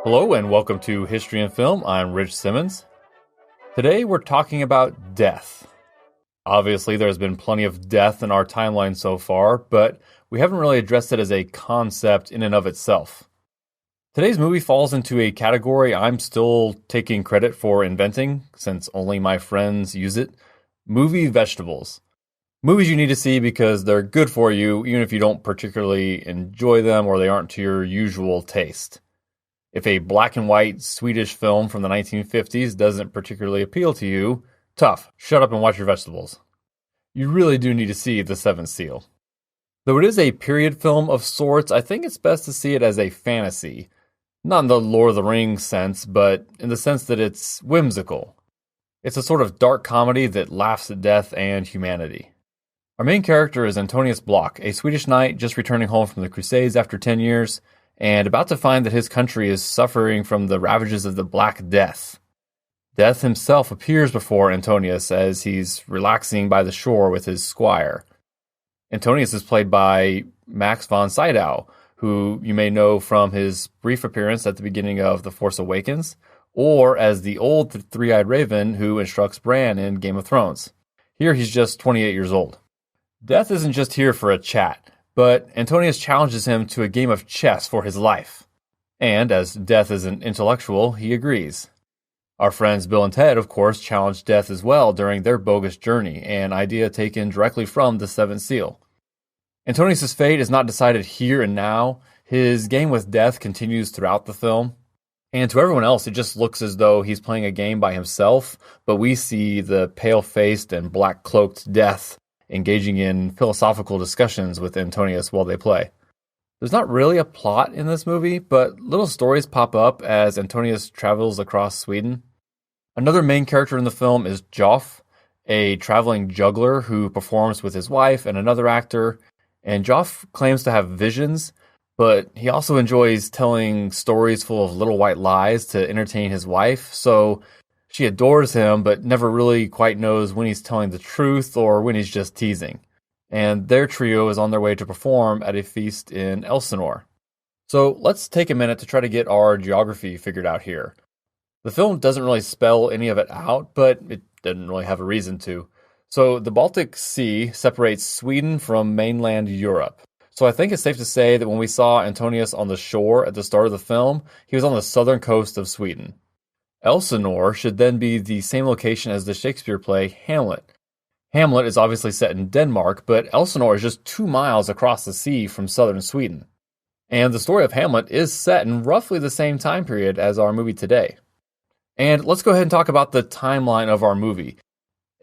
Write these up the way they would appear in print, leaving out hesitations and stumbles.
Hello and welcome to History and Film. I'm Rich Simmons. Today we're talking about death. Obviously there's been plenty of death in our timeline so far, but we haven't really addressed it as a concept in and of itself. Today's movie falls into a category I'm still taking credit for inventing, since only my friends use it. Movie vegetables. Movies you need to see because they're good for you, even if you don't particularly enjoy them or they aren't to your usual taste. If a black and white Swedish film from the 1950s doesn't particularly appeal to you, tough, shut up and watch your vegetables. You really do need to see The Seventh Seal. Though it is a period film of sorts, I think it's best to see it as a fantasy. Not in the Lord of the Rings sense, but in the sense that it's whimsical. It's a sort of dark comedy that laughs at death and humanity. Our main character is Antonius Block, a Swedish knight just returning home from the Crusades after 10 years, and about to find that his country is suffering from the ravages of the Black Death. Death himself appears before Antonius as he's relaxing by the shore with his squire. Antonius is played by Max von Sydow, who you may know from his brief appearance at the beginning of The Force Awakens, or as the old three-eyed raven who instructs Bran in Game of Thrones. Here he's just 28 years old. Death isn't just here for a chat, but Antonius challenges him to a game of chess for his life. And as Death is an intellectual, he agrees. Our friends Bill and Ted, of course, challenge Death as well during their bogus journey, an idea taken directly from The Seventh Seal. Antonius' fate is not decided here and now. His game with Death continues throughout the film. And to everyone else, it just looks as though he's playing a game by himself, but we see the pale-faced and black-cloaked Death engaging in philosophical discussions with Antonius while they play. There's not really a plot in this movie, but little stories pop up as Antonius travels across Sweden. Another main character in the film is Joff, a traveling juggler who performs with his wife and another actor, and Joff claims to have visions, but he also enjoys telling stories full of little white lies to entertain his wife, so she adores him, but never really quite knows when he's telling the truth or when he's just teasing. And their trio is on their way to perform at a feast in Elsinore. So let's take a minute to try to get our geography figured out here. The film doesn't really spell any of it out, but it didn't really have a reason to. So the Baltic Sea separates Sweden from mainland Europe. So I think it's safe to say that when we saw Antonius on the shore at the start of the film, he was on the southern coast of Sweden. Elsinore should then be the same location as the Shakespeare play Hamlet. Hamlet is obviously set in Denmark, but Elsinore is just 2 miles across the sea from southern Sweden. And the story of Hamlet is set in roughly the same time period as our movie today. And let's go ahead and talk about the timeline of our movie.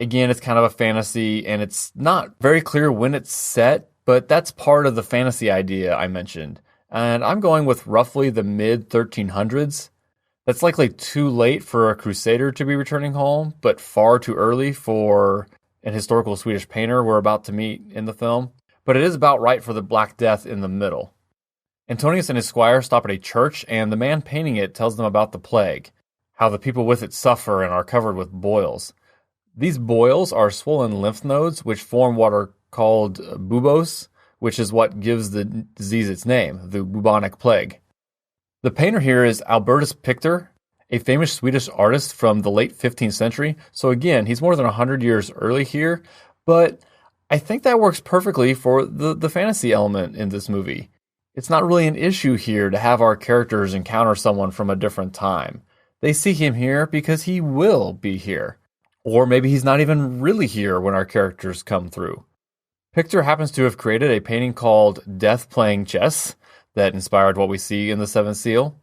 Again, it's kind of a fantasy, and it's not very clear when it's set, but that's part of the fantasy idea I mentioned. And I'm going with roughly the mid-1300s. That's likely too late for a crusader to be returning home, but far too early for an historical Swedish painter we're about to meet in the film. But it is about right for the Black Death in the middle. Antonius and his squire stop at a church, and the man painting it tells them about the plague, how the people with it suffer and are covered with boils. These boils are swollen lymph nodes, which form what are called buboes, which is what gives the disease its name, the bubonic plague. The painter here is Albertus Pictor, a famous Swedish artist from the late 15th century. So again, he's more than 100 years early here, but I think that works perfectly for the fantasy element in this movie. It's not really an issue here to have our characters encounter someone from a different time. They see him here because he will be here. Or maybe he's not even really here when our characters come through. Pictor happens to have created a painting called Death Playing Chess that inspired what we see in The Seventh Seal.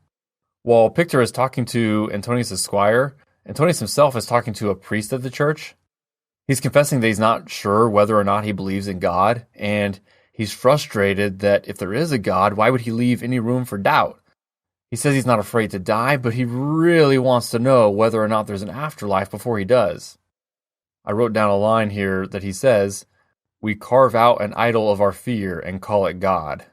While Pictor is talking to Antonius' squire, Antonius himself is talking to a priest at the church. He's confessing that he's not sure whether or not he believes in God, and he's frustrated that if there is a God, why would he leave any room for doubt? He says he's not afraid to die, but he really wants to know whether or not there's an afterlife before he does. I wrote down a line here that he says, "We carve out an idol of our fear and call it God."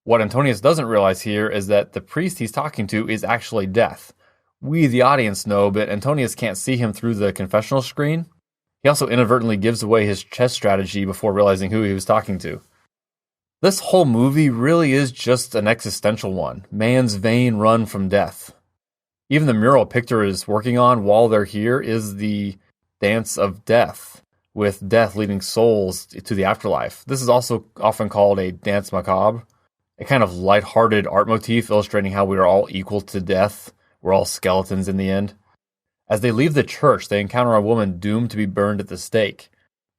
What Antonius doesn't realize here is that the priest he's talking to is actually Death. We, the audience, know, but Antonius can't see him through the confessional screen. He also inadvertently gives away his chess strategy before realizing who he was talking to. This whole movie really is just an existential one, man's vain run from death. Even the mural Pictor is working on while they're here is the dance of death, with death leading souls to the afterlife. This is also often called a danse macabre, a kind of lighthearted art motif illustrating how we are all equal to death. We're all skeletons in the end. As they leave the church, they encounter a woman doomed to be burned at the stake.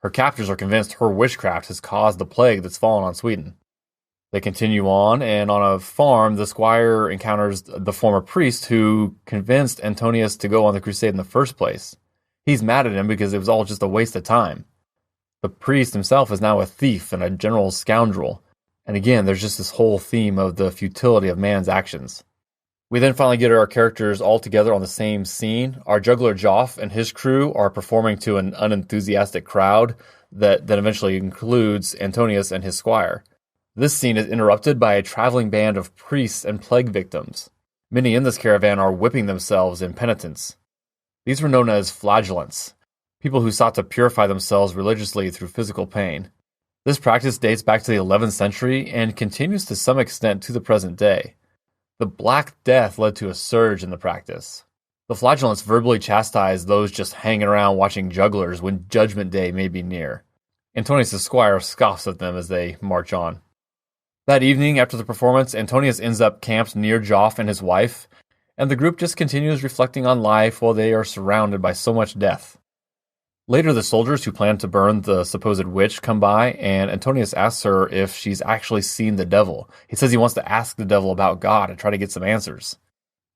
Her captors are convinced her witchcraft has caused the plague that's fallen on Sweden. They continue on, and on a farm, the squire encounters the former priest who convinced Antonius to go on the crusade in the first place. He's mad at him because it was all just a waste of time. The priest himself is now a thief and a general scoundrel. And again, there's just this whole theme of the futility of man's actions. We then finally get our characters all together on the same scene. Our juggler Joff and his crew are performing to an unenthusiastic crowd that eventually includes Antonius and his squire. This scene is interrupted by a traveling band of priests and plague victims. Many in this caravan are whipping themselves in penitence. These were known as flagellants, people who sought to purify themselves religiously through physical pain. This practice dates back to the 11th century and continues to some extent to the present day. The Black Death led to a surge in the practice. The flagellants verbally chastise those just hanging around watching jugglers when Judgment Day may be near. Antonius' squire scoffs at them as they march on. That evening, after the performance, Antonius ends up camped near Joff and his wife, and the group just continues reflecting on life while they are surrounded by so much death. Later, the soldiers who plan to burn the supposed witch come by, and Antonius asks her if she's actually seen the devil. He says he wants to ask the devil about God and try to get some answers.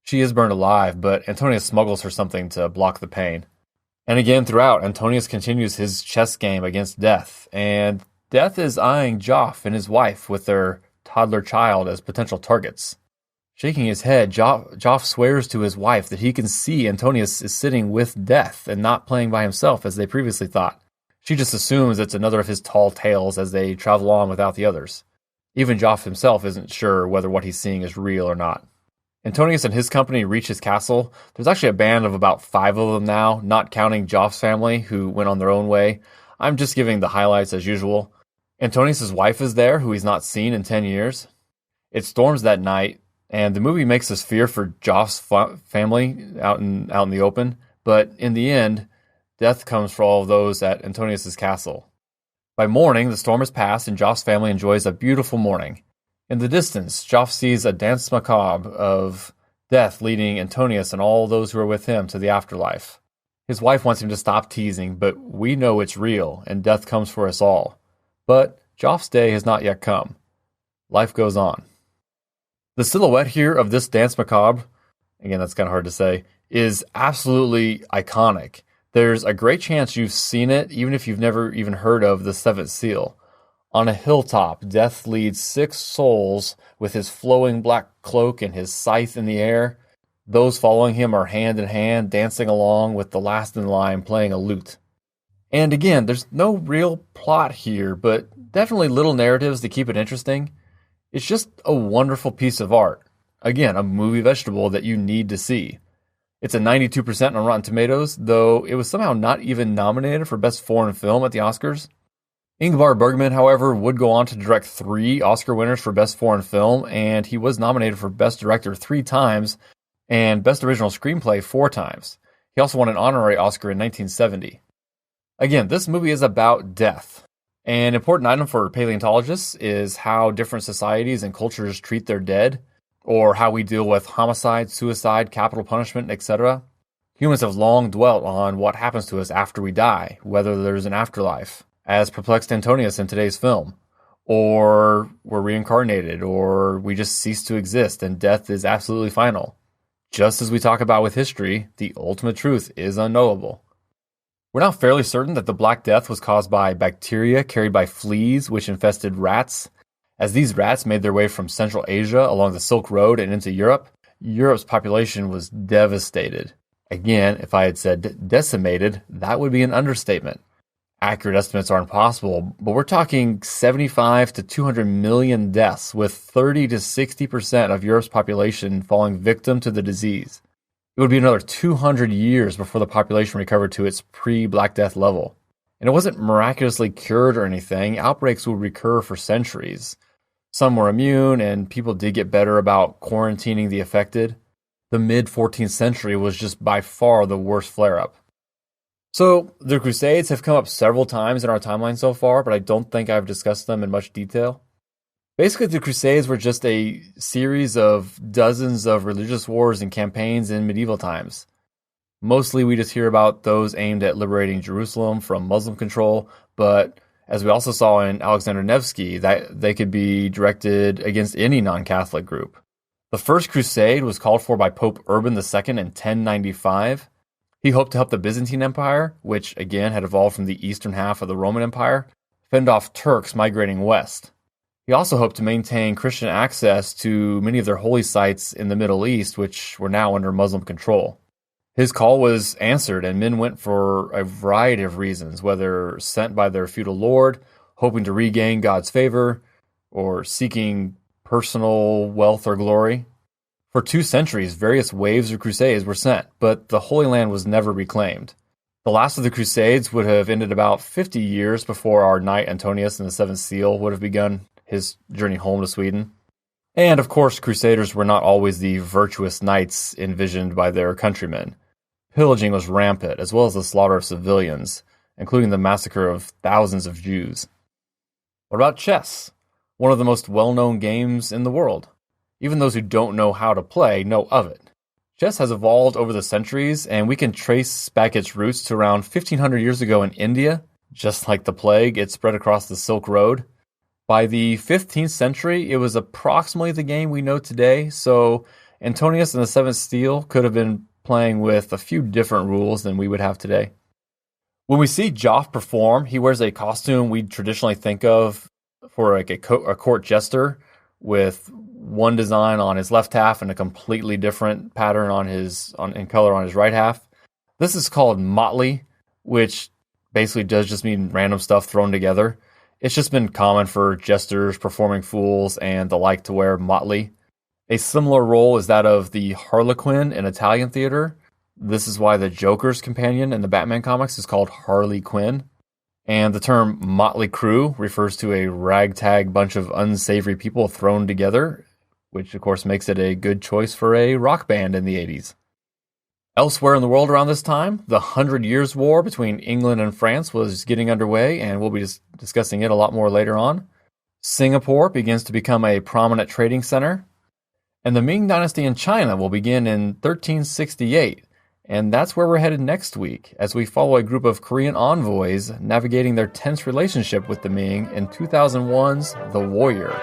She is burned alive, but Antonius smuggles her something to block the pain. And again, throughout, Antonius continues his chess game against death, and death is eyeing Joff and his wife with their toddler child as potential targets. Shaking his head, Joff swears to his wife that he can see Antonius is sitting with death and not playing by himself as they previously thought. She just assumes it's another of his tall tales as they travel on without the others. Even Joff himself isn't sure whether what he's seeing is real or not. Antonius and his company reach his castle. There's actually a band of about 5 of them now, not counting Joff's family, who went on their own way. I'm just giving the highlights as usual. Antonius' wife is there, who he's not seen in 10 years. It storms that night, and the movie makes us fear for Joff's family out in the open. But in the end, death comes for all of those at Antonius' castle. By morning, the storm has passed, and Joff's family enjoys a beautiful morning. In the distance, Joff sees a danse macabre of death leading Antonius and all those who are with him to the afterlife. His wife wants him to stop teasing, but we know it's real, and death comes for us all. But Joff's day has not yet come. Life goes on. The silhouette here of this danse macabre, again, that's kind of hard to say, is absolutely iconic. There's a great chance you've seen it, even if you've never even heard of the Seventh Seal. On a hilltop, Death leads 6 souls with his flowing black cloak and his scythe in the air. Those following him are hand in hand, dancing along with the last in line playing a lute. And again, there's no real plot here, but definitely little narratives to keep it interesting. It's just a wonderful piece of art. Again, a movie vegetable that you need to see. It's a 92% on Rotten Tomatoes, though it was somehow not even nominated for Best Foreign Film at the Oscars. Ingmar Bergman, however, would go on to direct 3 Oscar winners for Best Foreign Film, and he was nominated for Best Director 3 times and Best Original Screenplay 4 times. He also won an honorary Oscar in 1970. Again, this movie is about death. An important item for paleontologists is how different societies and cultures treat their dead, or how we deal with homicide, suicide, capital punishment, etc. Humans have long dwelt on what happens to us after we die, whether there's an afterlife, as perplexed Antonius in today's film, or we're reincarnated, or we just cease to exist and death is absolutely final. Just as we talk about with history, the ultimate truth is unknowable. We're now fairly certain that the Black Death was caused by bacteria carried by fleas which infested rats. As these rats made their way from Central Asia along the Silk Road and into Europe, Europe's population was devastated. Again, if I had said decimated, that would be an understatement. Accurate estimates are impossible, but we're talking 75 to 200 million deaths, with 30 to 60% of Europe's population falling victim to the disease. It would be another 200 years before the population recovered to its pre-Black Death level. And it wasn't miraculously cured or anything. Outbreaks would recur for centuries. Some were immune, and people did get better about quarantining the affected. The mid-14th century was just by far the worst flare-up. So, the Crusades have come up several times in our timeline so far, but I don't think I've discussed them in much detail. Basically, the Crusades were just a series of dozens of religious wars and campaigns in medieval times. Mostly we just hear about those aimed at liberating Jerusalem from Muslim control, but as we also saw in Alexander Nevsky, that they could be directed against any non-Catholic group. The First Crusade was called for by Pope Urban II in 1095. He hoped to help the Byzantine Empire, which again had evolved from the eastern half of the Roman Empire, fend off Turks migrating west. He also hoped to maintain Christian access to many of their holy sites in the Middle East, which were now under Muslim control. His call was answered, and men went for a variety of reasons, whether sent by their feudal lord, hoping to regain God's favor, or seeking personal wealth or glory. For 2 centuries, various waves of crusades were sent, but the Holy Land was never reclaimed. The last of the crusades would have ended about 50 years before our knight Antonius in the Seventh Seal would have begun his journey home to Sweden. And of course, crusaders were not always the virtuous knights envisioned by their countrymen. Pillaging was rampant, as well as the slaughter of civilians, including the massacre of thousands of Jews. What about chess? One of the most well-known games in the world. Even those who don't know how to play know of it. Chess has evolved over the centuries, and we can trace back its roots to around 1500 years ago in India. Just like the plague, it spread across the Silk Road. By the 15th century, it was approximately the game we know today, so Antonius and the Seventh Seal could have been playing with a few different rules than we would have today. When we see Joff perform, he wears a costume we traditionally think of for like a court jester, with one design on his left half and a completely different pattern in color on his right half. This is called motley, which basically does just mean random stuff thrown together. It's just been common for jesters, performing fools, and the like to wear motley. A similar role is that of the Harlequin in Italian theater. This is why the Joker's companion in the Batman comics is called Harley Quinn. And the term motley crew refers to a ragtag bunch of unsavory people thrown together, which of course makes it a good choice for a rock band in the 80s. Elsewhere in the world around this time, the 100 Years' War between England and France was getting underway, and we'll be discussing it a lot more later on. Singapore begins to become a prominent trading center. And the Ming Dynasty in China will begin in 1368, and that's where we're headed next week, as we follow a group of Korean envoys navigating their tense relationship with the Ming in 2001's The Warrior.